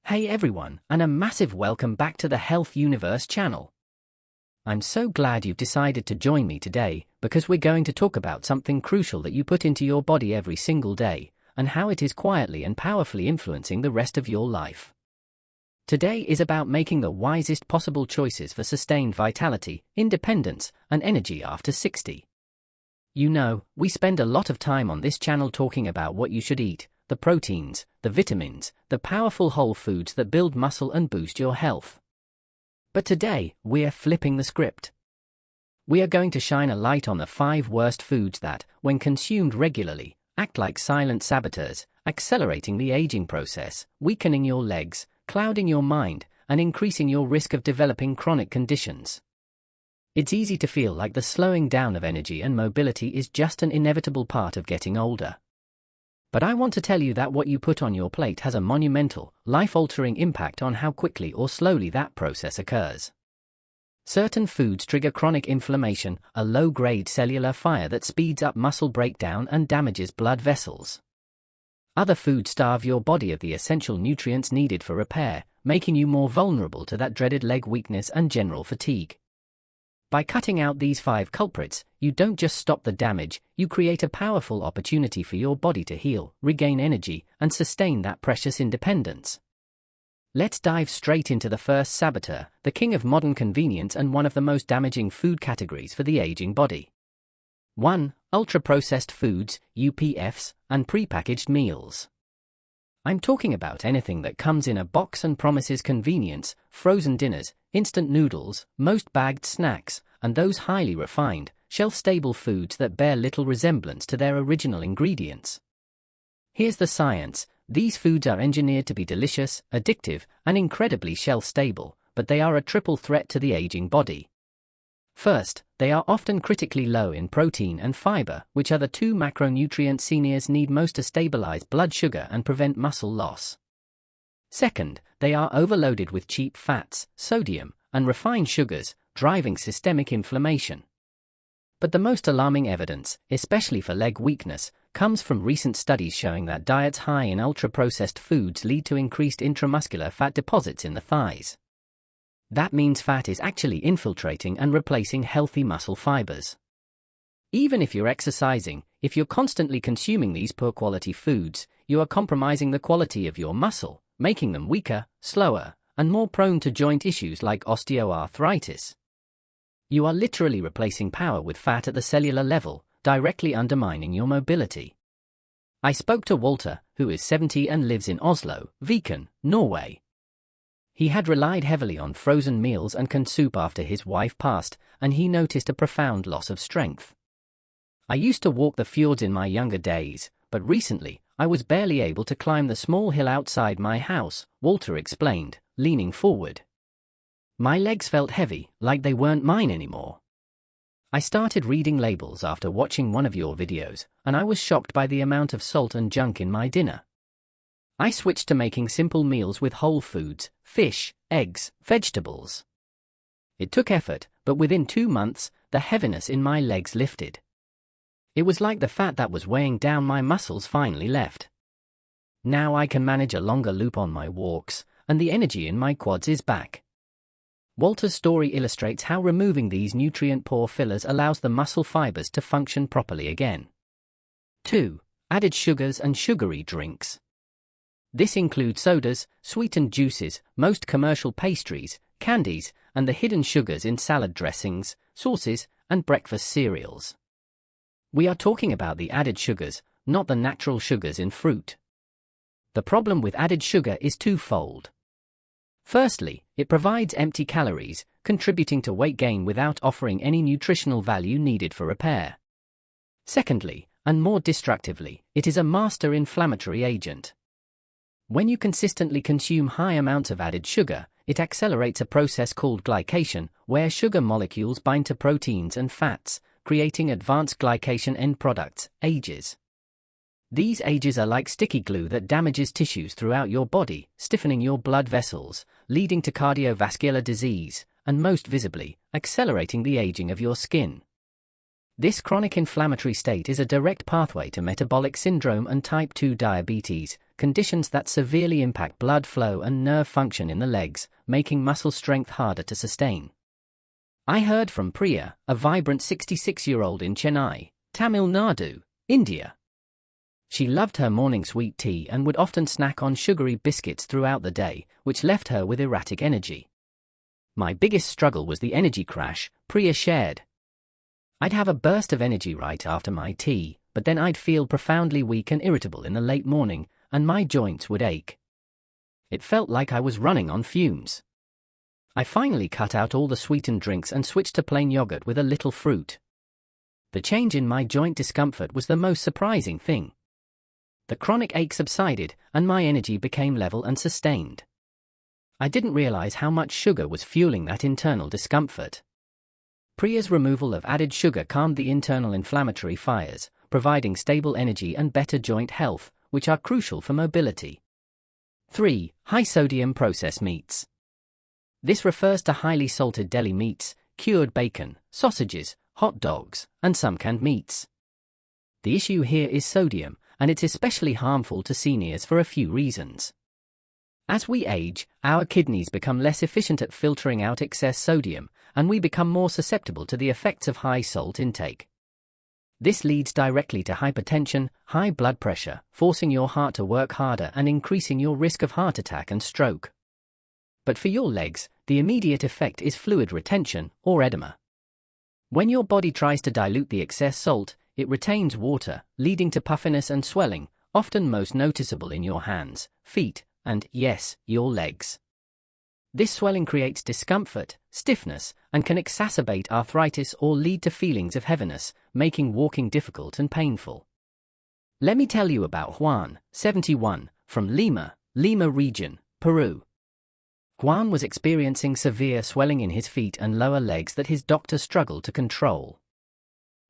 Hey everyone, and a massive welcome back to the Health Universe channel. I'm so glad you've decided to join me today, because we're going to talk about something crucial that you put into your body every single day, and how it is quietly and powerfully influencing the rest of your life. Today is about making the wisest possible choices for sustained vitality, independence, and energy after 60. You know, we spend a lot of time on this channel talking about what you should eat, the proteins, the vitamins, the powerful whole foods that build muscle and boost your health. But today, we're flipping the script. We are going to shine a light on the 5 worst foods that, when consumed regularly, act like silent saboteurs, accelerating the aging process, weakening your legs, clouding your mind, and increasing your risk of developing chronic conditions. It's easy to feel like the slowing down of energy and mobility is just an inevitable part of getting older. But I want to tell you that what you put on your plate has a monumental, life-altering impact on how quickly or slowly that process occurs. Certain foods trigger chronic inflammation, a low-grade cellular fire that speeds up muscle breakdown and damages blood vessels. Other foods starve your body of the essential nutrients needed for repair, making you more vulnerable to that dreaded leg weakness and general fatigue. By cutting out these 5 culprits, you don't just stop the damage, you create a powerful opportunity for your body to heal, regain energy, and sustain that precious independence. Let's dive straight into the first saboteur, the king of modern convenience and one of the most damaging food categories for the aging body. 1. Ultra-processed foods, UPFs, and prepackaged meals. I'm talking about anything that comes in a box and promises convenience: frozen dinners, instant noodles, most bagged snacks, and those highly refined, shelf-stable foods that bear little resemblance to their original ingredients. Here's the science: these foods are engineered to be delicious, addictive, and incredibly shelf-stable, but they are a triple threat to the aging body. First, they are often critically low in protein and fiber, which are the 2 macronutrients seniors need most to stabilize blood sugar and prevent muscle loss. Second, they are overloaded with cheap fats, sodium, and refined sugars, driving systemic inflammation. But the most alarming evidence, especially for leg weakness, comes from recent studies showing that diets high in ultra-processed foods lead to increased intramuscular fat deposits in the thighs. That means fat is actually infiltrating and replacing healthy muscle fibers. Even if you're exercising, if you're constantly consuming these poor-quality foods, you are compromising the quality of your muscle, making them weaker, slower, and more prone to joint issues like osteoarthritis. You are literally replacing power with fat at the cellular level, directly undermining your mobility. I spoke to Walter, who is 70 and lives in Oslo, Viken, Norway. He had relied heavily on frozen meals and canned soup after his wife passed, and he noticed a profound loss of strength. I used to walk the fjords in my younger days, but recently, I was barely able to climb the small hill outside my house, Walter explained, leaning forward. My legs felt heavy, like they weren't mine anymore. I started reading labels after watching one of your videos, and I was shocked by the amount of salt and junk in my dinner. I switched to making simple meals with whole foods, fish, eggs, vegetables. It took effort, but within 2 months, the heaviness in my legs lifted. It was like the fat that was weighing down my muscles finally left. Now I can manage a longer loop on my walks, and the energy in my quads is back. Walter's story illustrates how removing these nutrient-poor fillers allows the muscle fibers to function properly again. 2. Added sugars and sugary drinks. This includes sodas, sweetened juices, most commercial pastries, candies, and the hidden sugars in salad dressings, sauces, and breakfast cereals. We are talking about the added sugars, not the natural sugars in fruit. The problem with added sugar is twofold. Firstly, it provides empty calories, contributing to weight gain without offering any nutritional value needed for repair. Secondly, and more destructively, it is a master inflammatory agent. When you consistently consume high amounts of added sugar, it accelerates a process called glycation, where sugar molecules bind to proteins and fats, creating advanced glycation end products, AGEs. These AGEs are like sticky glue that damages tissues throughout your body, stiffening your blood vessels, leading to cardiovascular disease, and most visibly, accelerating the aging of your skin. This chronic inflammatory state is a direct pathway to metabolic syndrome and type 2 diabetes, conditions that severely impact blood flow and nerve function in the legs, making muscle strength harder to sustain. I heard from Priya, a vibrant 66-year-old in Chennai, Tamil Nadu, India. She loved her morning sweet tea and would often snack on sugary biscuits throughout the day, which left her with erratic energy. My biggest struggle was the energy crash, Priya shared. I'd have a burst of energy right after my tea, but then I'd feel profoundly weak and irritable in the late morning, and my joints would ache. It felt like I was running on fumes. I finally cut out all the sweetened drinks and switched to plain yogurt with a little fruit. The change in my joint discomfort was the most surprising thing. The chronic ache subsided, and my energy became level and sustained. I didn't realize how much sugar was fueling that internal discomfort. Priya's removal of added sugar calmed the internal inflammatory fires, providing stable energy and better joint health, which are crucial for mobility. 3. High-sodium processed meats. This refers to highly salted deli meats, cured bacon, sausages, hot dogs, and some canned meats. The issue here is sodium, and it's especially harmful to seniors for a few reasons. As we age, our kidneys become less efficient at filtering out excess sodium, and we become more susceptible to the effects of high salt intake. This leads directly to hypertension, high blood pressure, forcing your heart to work harder and increasing your risk of heart attack and stroke. But for your legs, the immediate effect is fluid retention, or edema. When your body tries to dilute the excess salt, it retains water, leading to puffiness and swelling, often most noticeable in your hands, feet, and, yes, your legs. This swelling creates discomfort, stiffness, and can exacerbate arthritis or lead to feelings of heaviness, making walking difficult and painful. Let me tell you about Juan, 71, from Lima region, Peru. Juan was experiencing severe swelling in his feet and lower legs that his doctor struggled to control.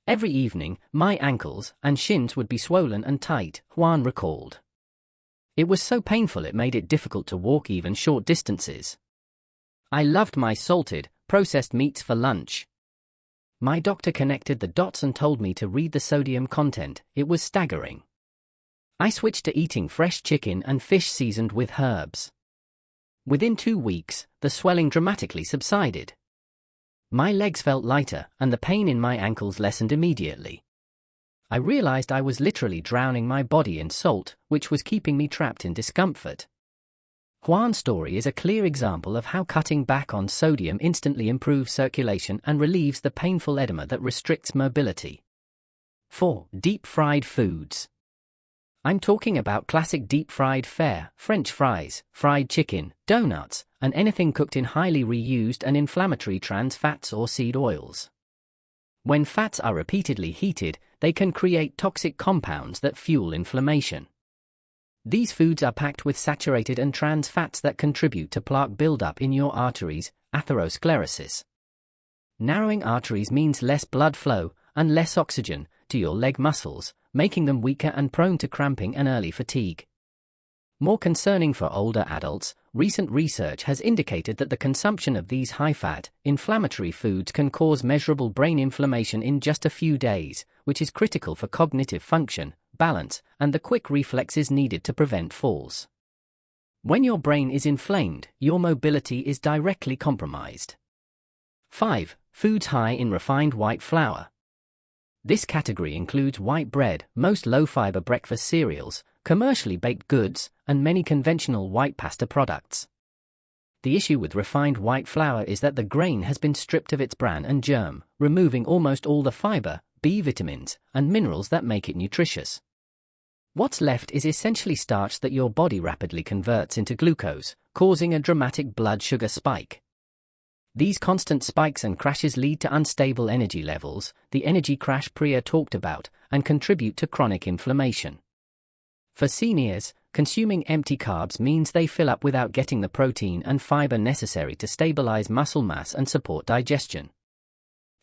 Every evening, my ankles and shins would be swollen and tight, Juan recalled. It was so painful it made it difficult to walk even short distances. I loved my salted, processed meats for lunch. My doctor connected the dots and told me to read the sodium content. It was staggering. I switched to eating fresh chicken and fish seasoned with herbs. Within 2 weeks, the swelling dramatically subsided. My legs felt lighter, and the pain in my ankles lessened immediately. I realized I was literally drowning my body in salt, which was keeping me trapped in discomfort. Juan's story is a clear example of how cutting back on sodium instantly improves circulation and relieves the painful edema that restricts mobility. 4. Deep-fried foods. I'm talking about classic deep-fried fare, French fries, fried chicken, donuts, and anything cooked in highly reused and inflammatory trans fats or seed oils. When fats are repeatedly heated, they can create toxic compounds that fuel inflammation. These foods are packed with saturated and trans fats that contribute to plaque buildup in your arteries, atherosclerosis. Narrowing arteries means less blood flow and less oxygen to your leg muscles, making them weaker and prone to cramping and early fatigue. More concerning for older adults, recent research has indicated that the consumption of these high-fat, inflammatory foods can cause measurable brain inflammation in just a few days, which is critical for cognitive function, balance, and the quick reflexes needed to prevent falls. When your brain is inflamed, your mobility is directly compromised. 5. Foods high in refined white flour. This category includes white bread, most low-fiber breakfast cereals, commercially baked goods, and many conventional white pasta products. The issue with refined white flour is that the grain has been stripped of its bran and germ, removing almost all the fiber, B vitamins, and minerals that make it nutritious. What's left is essentially starch that your body rapidly converts into glucose, causing a dramatic blood sugar spike. These constant spikes and crashes lead to unstable energy levels, the energy crash Priya talked about, and contribute to chronic inflammation. For seniors, consuming empty carbs means they fill up without getting the protein and fiber necessary to stabilize muscle mass and support digestion.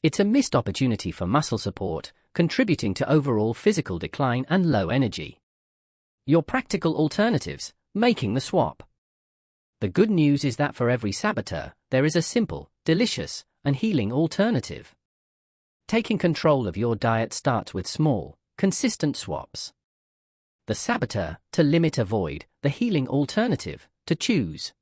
It's a missed opportunity for muscle support, contributing to overall physical decline and low energy. Your practical alternatives, making the swap. The good news is that for every saboteur, there is a simple, delicious, and healing alternative. Taking control of your diet starts with small, consistent swaps. The saboteur, to limit, avoid. The healing alternative, to choose.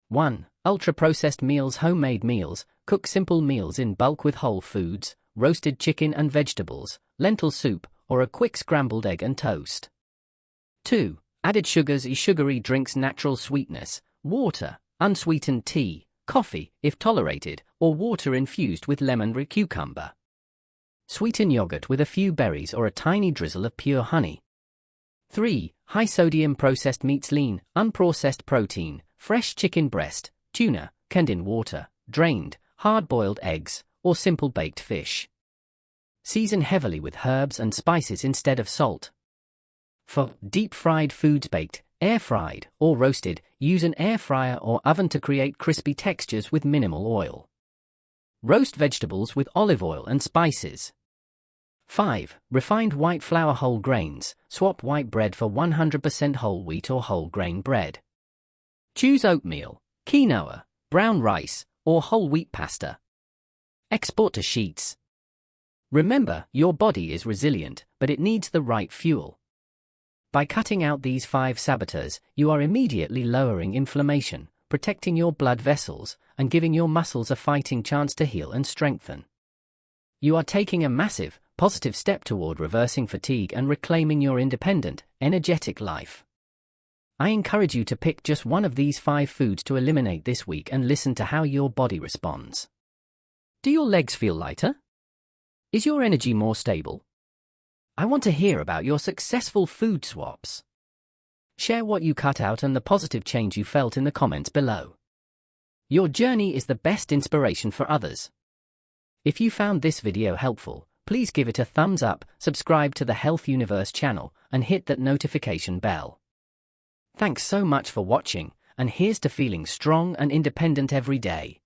1. Ultra-processed meals. Homemade meals. Cook simple meals in bulk with whole foods, roasted chicken and vegetables, lentil soup, or a quick scrambled egg and toast. 2. Added sugars. Sugary drinks. Natural sweetness. Water, unsweetened tea, coffee, if tolerated, or water infused with lemon or cucumber. Sweeten yogurt with a few berries or a tiny drizzle of pure honey. 3. High-sodium processed meats. Lean, unprocessed protein, fresh chicken breast, tuna, canned in water, drained, hard-boiled eggs, or simple baked fish. Season heavily with herbs and spices instead of salt. 4. Deep-fried foods. Baked, air-fried, or roasted. Use an air fryer or oven to create crispy textures with minimal oil. Roast vegetables with olive oil and spices. 5. Refined white flour. Whole grains. Swap white bread for 100% whole wheat or whole grain bread. Choose oatmeal, quinoa, brown rice, or whole wheat pasta. Export to sheets. Remember, your body is resilient, but it needs the right fuel. By cutting out these 5 saboteurs, you are immediately lowering inflammation, protecting your blood vessels, and giving your muscles a fighting chance to heal and strengthen. You are taking a massive, positive step toward reversing fatigue and reclaiming your independent, energetic life. I encourage you to pick just one of these 5 foods to eliminate this week and listen to how your body responds. Do your legs feel lighter? Is your energy more stable? I want to hear about your successful food swaps. Share what you cut out and the positive change you felt in the comments below. Your journey is the best inspiration for others. If you found this video helpful, please give it a thumbs up, subscribe to the Health Universe channel, and hit that notification bell. Thanks so much for watching, and here's to feeling strong and independent every day.